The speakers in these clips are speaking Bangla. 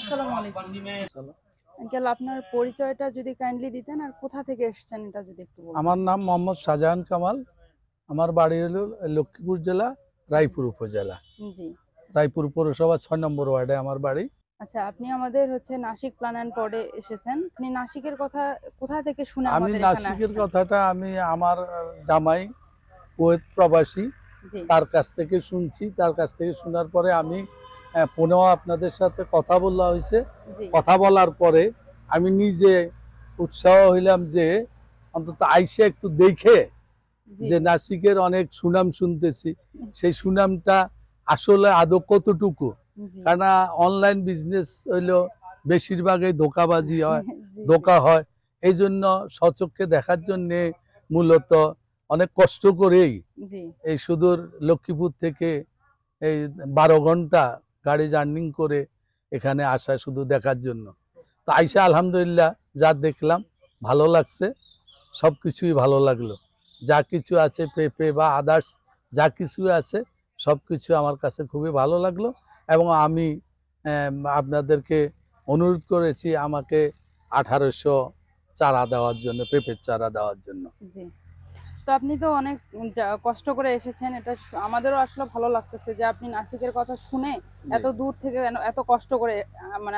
আসসালামু আলাইকুম। আঙ্কেল, আপনার পরিচয়টা যদি কাইন্ডলি দিতেন আর কোথা থেকে এসেছেন এটা যদি একটু বলতেন। আমার নাম মোহাম্মদ শাহজাহান কামাল। আমার বাড়ি হলো লক্ষ্মীপুর জেলা, রায়পুর উপজেলা, জি। রায়পুর পৌরসভা ৬ নম্বর ওয়ার্ডে আমার বাড়ি। আচ্ছা, আপনি আমাদের নাসিক প্ল্যান অ্যান্ড পডে এসেছেন। আপনি নাসিকের কথা কোথা থেকে শুনে আমি আমাদের এখানে নাসিকের আসছেন? কথাটা আমি আমার জামাই কুয়েত প্রবাসী, জি। তার কাছ থেকে শুনছি। তার কাছ থেকে শোনার পরে আমি পুনঃ আপনাদের সাথে কথা বলা হয়েছে। জি। কথা বলার পরে আমি নিজে উৎসাহ হইলাম যে অন্তত আইসে একটু দেখে জি। যে নাসিকের অনেক সুনাম শুনতেছি, সেই সুনামটা আসলে আদৌ কতটুকু। জি। কারণ অনলাইন বিজনেস হইলো বেশিরভাগই ধোঁকাবাজি হয়, জি। ধোঁকা হয়। এই জন্য স্বচক্ষে দেখার জন্য মূলত অনেক কষ্ট করেই জি। এই সুদূর লক্ষ্মীপুর থেকে এই 12 ঘন্টা গাড়ি জার্নিং করে এখানে আসা শুধু দেখার জন্য। তো আইসা আলহামদুলিল্লাহ যা দেখলাম ভালো লাগছে, সবকিছুই ভালো লাগলো। যা কিছু আছে পেঁপে বা আদার্স যা কিছু আছে সবকিছু আমার কাছে খুবই ভালো লাগলো। এবং আমি আপনাদেরকে অনুরোধ করেছি আমাকে 1800 চারা দেওয়ার জন্য, পেঁপের চারা দেওয়ার জন্য। জি। তো আপনি তো অনেক কষ্ট করে এসেছেন। এটা আমাদেরও আসলে ভালো লাগতেছে যে আপনি নাসিকের কথা শুনে জি এত দূর থেকে এত কষ্ট করে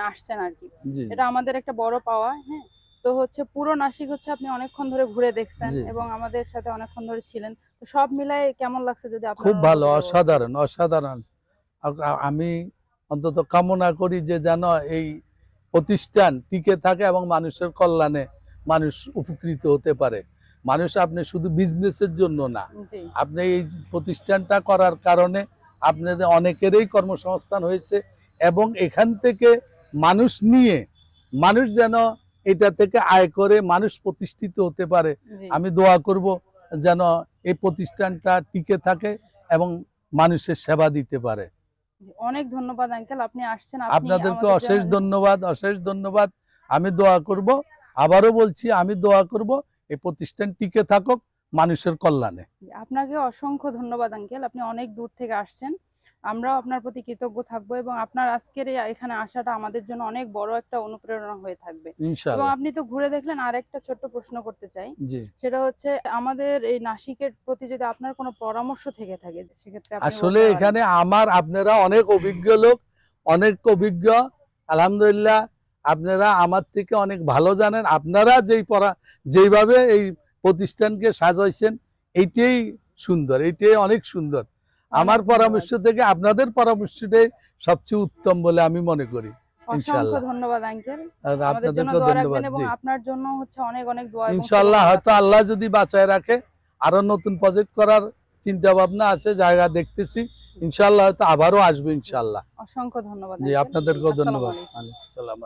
আসছেন আর কি। জি এটা আমাদের একটা বড় পাওয়া। হ্যাঁ, তো পুরো নাসিক আপনি অনেকক্ষণ ধরে ঘুরে দেখছেন জি এবং জি আমাদের সাথে অনেকক্ষণ ধরে ছিলেন। তো সব মিলাই কেমন লাগছে যদি আপনার খুব ভালো, অনুভূতিটা বলতেন। অসাধারণ অসাধারণ। আমি অন্তত কামনা করি যে যেন এই প্রতিষ্ঠান টিকে থাকে এবং মানুষের কল্যাণে মানুষ উপকৃত হতে পারে। মানুষ আপনি শুধু বিজনেসের জন্য না, জি। আপনি এই প্রতিষ্ঠানটা করার কারণে আপনাদের অনেকেরই কর্মসংস্থান হয়েছে এবং এখান থেকে মানুষ নিয়ে মানুষ যেন এটা থেকে আয় করে মানুষ প্রতিষ্ঠিত হতে পারে। জি। আমি দোয়া করব যেন এই প্রতিষ্ঠানটা টিকে থাকে এবং মানুষের সেবা দিতে পারে। জি, অনেক ধন্যবাদ আঙ্কেল, আপনি আসছেন, আপনি আপনাদেরকে আমাদের জন্য। অশেষ ধন্যবাদ, অশেষ ধন্যবাদ। আমি দোয়া করব, আবারও বলছি আমি দোয়া করব এই প্রতিষ্ঠান টিকে থাকুক মানুষের কল্যাণে। আপনাকে অসংখ্য ধন্যবাদ আঙ্কেল, আপনি অনেক দূর থেকে আসছেন। আমরাও আপনার প্রতি কৃতজ্ঞ থাকবো এবং আপনার আজকের এখানে আসাটা আমাদের জন্য অনেক বড় একটা অনুপ্রেরণা হয়ে থাকবে। এবং ইনশাআল্লাহ। আপনি তো ঘুরে দেখলেন, আরেকটা ছোট্ট প্রশ্ন করতে চাই। জি। সেটা আমাদের এই নাসিকের প্রতি যদি আপনার কোনো পরামর্শ থেকে থাকে সেক্ষেত্রে আপনি আসলে বলতে পারেন। এখানে আপনারা অনেক অভিজ্ঞ লোক, অনেক অভিজ্ঞ। আলহামদুলিল্লাহ আপনারা আমার থেকে অনেক ভালো জানেন। আপনারা যেইভাবে এই প্রতিষ্ঠানকে সাজাইছেন এইটাই সুন্দর, এইটাই অনেক সুন্দর। আমার অনেক ধন্যবাদ। পরামর্শ থেকে আপনাদের পরামর্শটাই সবচেয়ে উত্তম বলে আমি মনে করি। অসংখ্য ইনশাআল্লাহ। ধন্যবাদ আঙ্কেল, আর আমাদের জন্য আপনাদেরকেও দোয়া রাখবেন ধন্যবাদ। এবং জি আপনার জন্য অনেক অনেক দোয়া এবং ইনশাআল্লাহ, শুভকামনা হয়তো থাকবে। আল্লাহ যদি বাঁচায় রাখে আরো নতুন প্রজেক্ট করার চিন্তা ভাবনা আছে, জায়গা দেখতেছি। ইনশাআল্লাহ হয়তো আবারও আসবে ইনশাআল্লাহ। অসংখ্য ধন্যবাদ জি আঙ্কেল। আপনাদেরকেও আসসালামু ধন্যবাদ। আলাইকুম। ওয়ালাইকুম আসসালাম।